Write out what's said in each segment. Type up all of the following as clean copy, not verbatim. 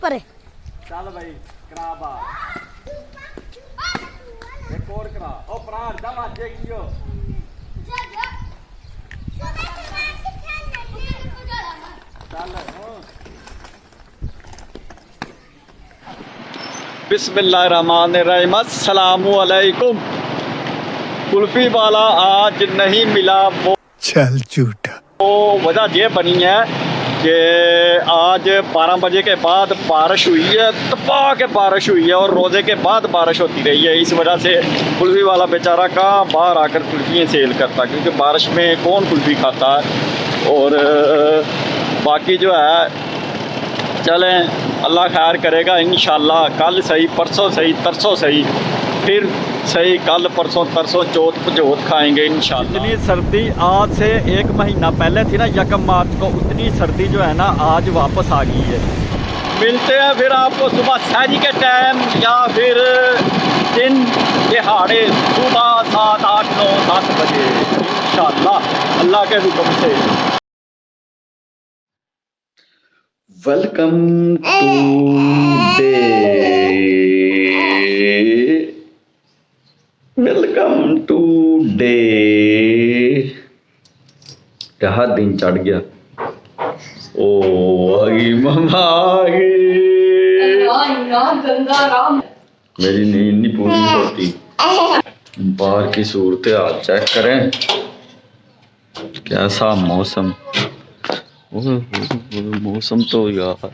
परे चल भाई करा बार एक और करा ओ प्राण जा वाजेगी यो चल बिस्मिल्लाहिर्रहमानिर्रहीम अस्सलामु अलैकुम। कुल्फी वाला आज नहीं मिला वो चल झूठा। तो वजह ये बनी है कि आज 12 बजे के बाद बारिश हुई है, तपा के बारिश हुई है और रोज़े के बाद बारिश होती रही है। इस वजह से कुल्फ़ी वाला बेचारा कहाँ बाहर आकर कुल्फ़ियाँ सेल करता, क्योंकि बारिश में कौन कुल्फ़ी खाता है। और बाकी जो है चलें अल्लाह खैर करेगा इंशाअल्लाह। कल सही, परसों सही, तरसों सही, फिर सही, कल परसों तरसों चौथ पजोत खाएंगे इंशाअल्लाह। इतनी सर्दी आज से 1 महीना पहले थी ना 1 मार्च को, उतनी सर्दी जो है ना आज वापस आ गई है। मिलते हैं फिर आपको सुबह सहरी के टाइम या फिर दिन दिहाड़े सुबह 7, 8, 9, 10 बजे इंशाअल्लाह अल्लाह के हुक्म से। Welcome to day, welcome to day. क्या दिन चढ़ गया। ओ आई मम्मा मेरी नींद नहीं पूरी होती। बाहर की सूरत हाल चेक करें, कैसा मौसम। मौसम तो यार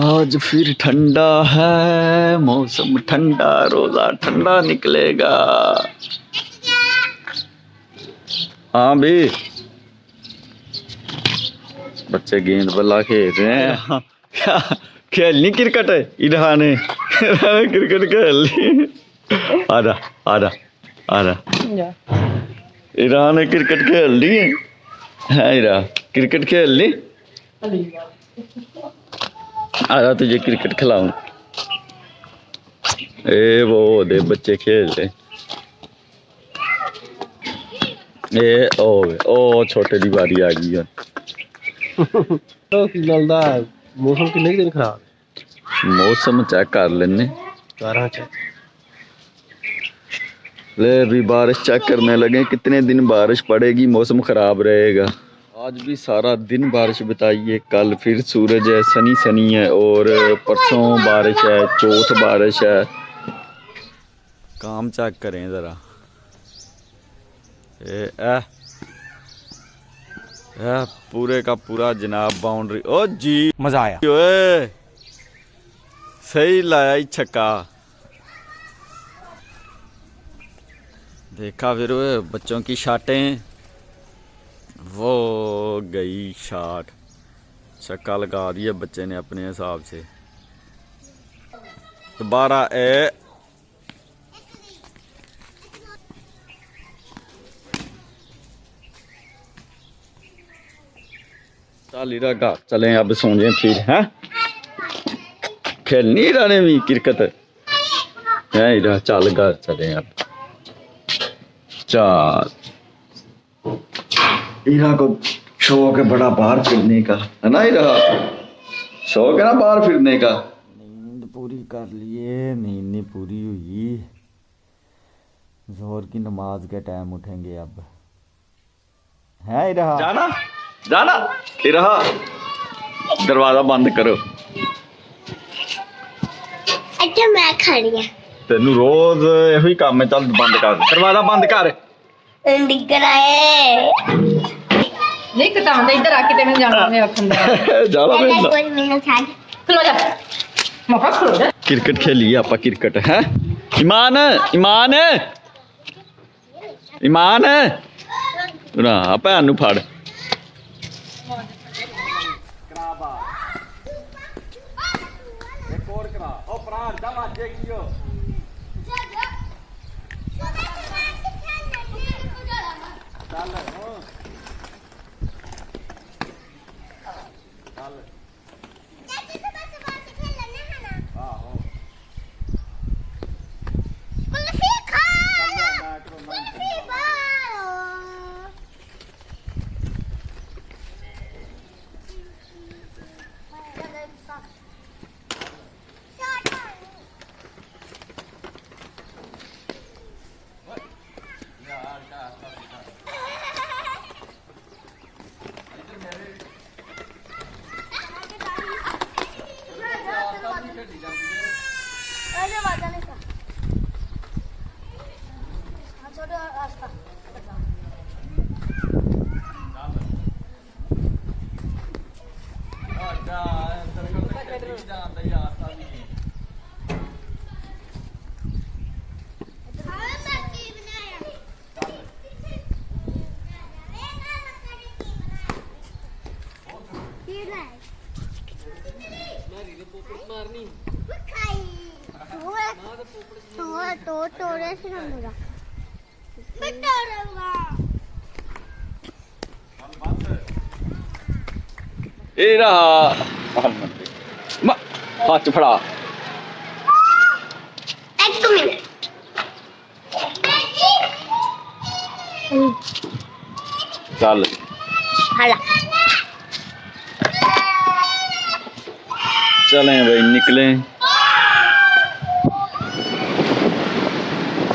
आज फिर ठंडा है, मौसम ठंडा, रोजा ठंडा निकलेगा। हाँ भी बच्चे गेंद बल्ला खेल रहे हैं। क्या खेलनी क्रिकेट है इरहा ने क्रिकेट खेलनी। आजा आजा आजा, इरहा ने क्रिकेट खेल ली है। इरहा क्रिकेट खेल ली, आजा तुझे क्रिकेट खिलाऊं। ए वो दे बच्चे खेल रहे। ए ओ छोटे दी बारी आ गई है। तो की गलदा मौसम कितने दिन खराब, मौसम चेक कर लेने। ले भी बारिश चेक करने लगे, कितने दिन बारिश पड़ेगी, मौसम खराब रहेगा। आज भी सारा दिन बारिश बताइए, कल फिर सूरज है, सनी सनी है, और परसों बारिश है, चौथ बारिश है। काम चेक करें ज़रा। पूरे का पूरा जनाब बाउंड्री। ओ जी मजा आया। ओए सही लाया ही छक्का। देखा फिर बच्चों की शाटें, वो गई शाट, छक्का लगा दिया बच्चे ने अपने हिसाब से। दोबारा चलें अब सो जाए फिर हैं। खेलनी रहने भी क्रिकेट है इधर, चल घर चले अब। चल इरा को शौक है बड़ा बाहर फिरने का, है ना। इरा शौक है ना बाहर फिरने का। नींद पूरी कर लिए, नींद नहीं पूरी हुई। जोहर की नमाज के टाइम उठेंगे अब, है इरा। जाना जाना इरा, दरवाजा बंद करो। अच्छा मैं खड़ी हूं, तेनू रोज यही काम है। चल बंद कर, दरवाजा बंद कर। दिखना है नहीं कटांदा इधर आके ते मैं जाना मैं रखंदा जाला कोई मैं मैंने छाड़ खलो जा मौका खलो जा। क्रिकेट खेलिए आप, क्रिकेट है। ईमान ईमान ईमान ना भैन नू फड़। ਇਹ ਰਹਾ ਹੱਥ ਫੜਾ एक मिनट ਚੱਲ हाला चलें भाई निकलें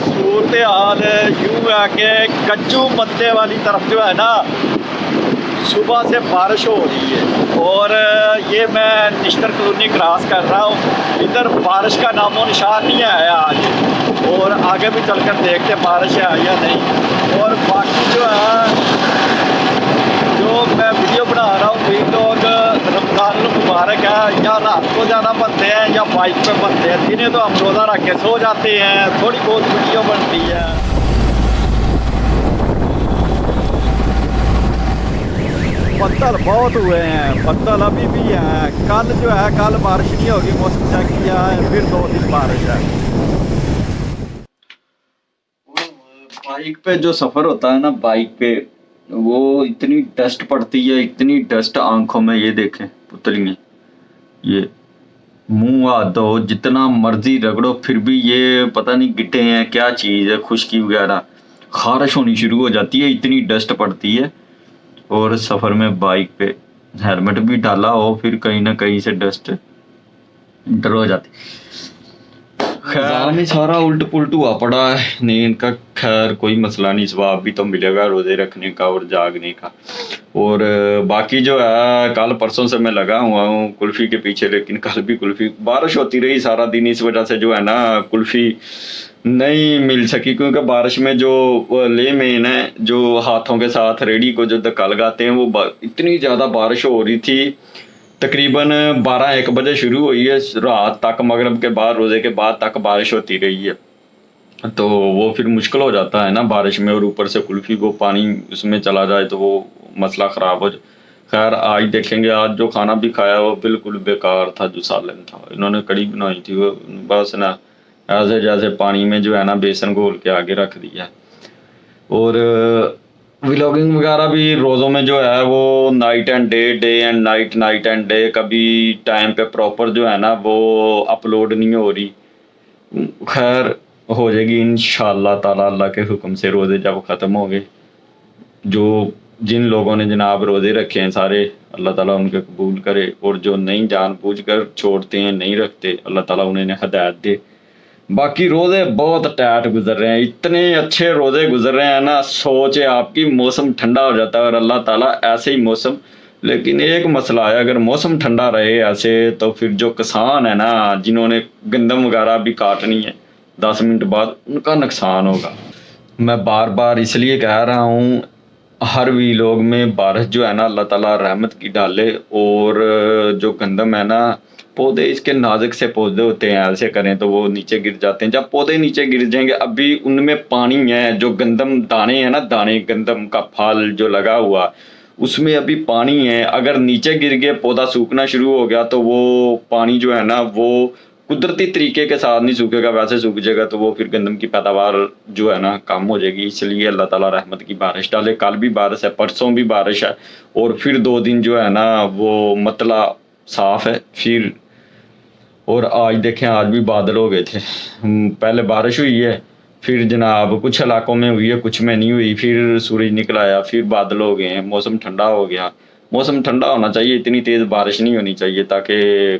सूरत हाल यूं है कि कच्चू पत्ते वाली तरफ जो है ना सुबह से बारिश हो रही है और ये मैं निश्तर कॉलोनी क्रॉस कर रहा हूँ। इधर बारिश का नामो निशान नहीं आया आज और आगे भी चलकर देखते बारिश है या नहीं। और बाकी जो है जो मैं वीडियो बना रहा हूँ कई लोग रमज़ान मुबारक है या रात को ज़्यादा बनते हैं या बाइक पे बनते हैं, दिने तो हम रोज़ा रख के सो जाते हैं, थोड़ी बहुत वीडियो बनती है। बदल बहुत हुए हैं, बदल अभी भी हैं। कल जो है कल बारिश नहीं होगी, मौसम चेक किया है, फिर 2 दिन बारिश है। बाइक पे जो सफ़र होता है ना, बाइक पे वो इतनी डस्ट पड़ती है, इतनी डस्ट आंखों में। ये देखें पुतलियाँ, ये मुंह हाथ धो जितना मर्जी रगड़ो फिर भी ये पता नहीं गिट्टे हैं क्या चीज़ है, खुश्की वगैरह खारिश होनी शुरू हो जाती है, इतनी डस्ट पड़ती है। और सफ़र में बाइक पे हेलमेट भी डाला हो फिर कहीं ना कहीं से डस्ट इंटर हो जाती। खैर में सारा उल्ट पुल्ट हुआ पड़ा है, नींद का खैर कोई मसला नहीं, सवाब भी तो मिलेगा रोज़े रखने का और जागने का। और बाकी जो है कल परसों से मैं लगा हुआ हूँ कुल्फ़ी के पीछे, लेकिन कल भी कुल्फ़ी बारिश होती रही सारा दिन, इस वजह से जो है ना कुल्फ़ी नहीं मिल सकी। क्योंकि बारिश में जो ले मेन है जो हाथों के साथ रेडी को जो धक्का लगाते हैं वो इतनी ज़्यादा बारिश हो रही थी, तकरीबन 12-1 बजे शुरू हुई है, रात तक मगरिब के बाद रोज़े के बाद तक बारिश होती रही है। तो वो फिर मुश्किल हो जाता है ना बारिश में, और ऊपर से कुल्फ़ी को पानी उसमें चला जाए तो वो मसला ख़राब हो जाए। खैर आज देखेंगे, आज जो खाना भी खाया वो बिल्कुल बेकार था, जो सालन था। इन्होंने कड़ी बनाई थी वो बस ना ऐसे जैसे पानी में जो है ना बेसन घोल के आगे रख दिया। और व्लॉगिंग वगैरह भी रोज़ों में जो है वो night and day, day and night, night and day, कभी टाइम पे प्रॉपर जो है ना वो अपलोड नहीं हो रही। खैर हो जाएगी इंशाअल्लाह ताला, अल्लाह के हुक्म से। रोज़े जब ख़त्म हो गए, जो जिन लोगों ने जनाब रोज़े रखे हैं सारे, अल्लाह ताला उनके कबूल करे, और जो नहीं जानबूझकर छोड़ते हैं नहीं रखते, अल्लाह ताला उन्हें हिदायत दे। बाकी रोज़े बहुत टाइट गुजर रहे हैं, इतने अच्छे रोज़े गुजर रहे हैं ना, सोचे आपकी मौसम ठंडा हो जाता है और अल्लाह ताला ऐसे ही मौसम। लेकिन एक मसला है, अगर मौसम ठंडा रहे ऐसे तो फिर जो किसान है ना जिन्होंने गंदम वगैरह भी काटनी है 10 मिनट बाद, उनका नुकसान होगा। मैं बार बार इसलिए कह रहा हूँ हर व्लॉग में बारिश जो है ना अल्लाह ताला रहमत की डाले, और जो गंदम है ना, पौधे इसके नाजुक से पौधे होते हैं, ऐसे करें तो वो नीचे गिर जाते हैं। जब पौधे नीचे गिर जाएंगे, अभी उनमें पानी है, जो गंदम दाने हैं ना, दाने गंदम का फल जो लगा हुआ उसमें अभी पानी है, अगर नीचे गिर गए पौधा सूखना शुरू हो गया तो वो पानी जो है ना वो कुदरती तरीके के साथ नहीं सूखेगा, वैसे सूख जाएगा तो वो फिर गंदम की पैदावार जो है ना कम हो जाएगी। इसलिए अल्लाह ताला रहमत की बारिश डाले। कल भी बारिश है, परसों भी बारिश है, और फिर 2 दिन जो है ना वो मतला साफ है फिर। और आज देखें आज भी बादल हो गए थे, पहले बारिश हुई है, फिर जनाब कुछ इलाकों में हुई है, कुछ में नहीं हुई, फिर सूरज निकल आया, फिर बादल हो गए हैं, मौसम ठंडा हो गया। मौसम ठंडा होना चाहिए, इतनी तेज़ बारिश नहीं होनी चाहिए, ताकि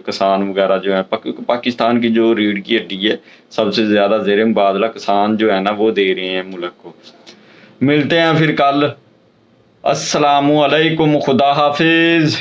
किसान वगैरह जो है पाकिस्तान की जो रीढ़ की हड्डी है सबसे ज़्यादा ज़ेर मुबादला किसान जो है ना वो दे रहे हैं मुल्क को। मिलते हैं फिर कल। अस्सलामु अलैकुम, खुदा हाफिज़।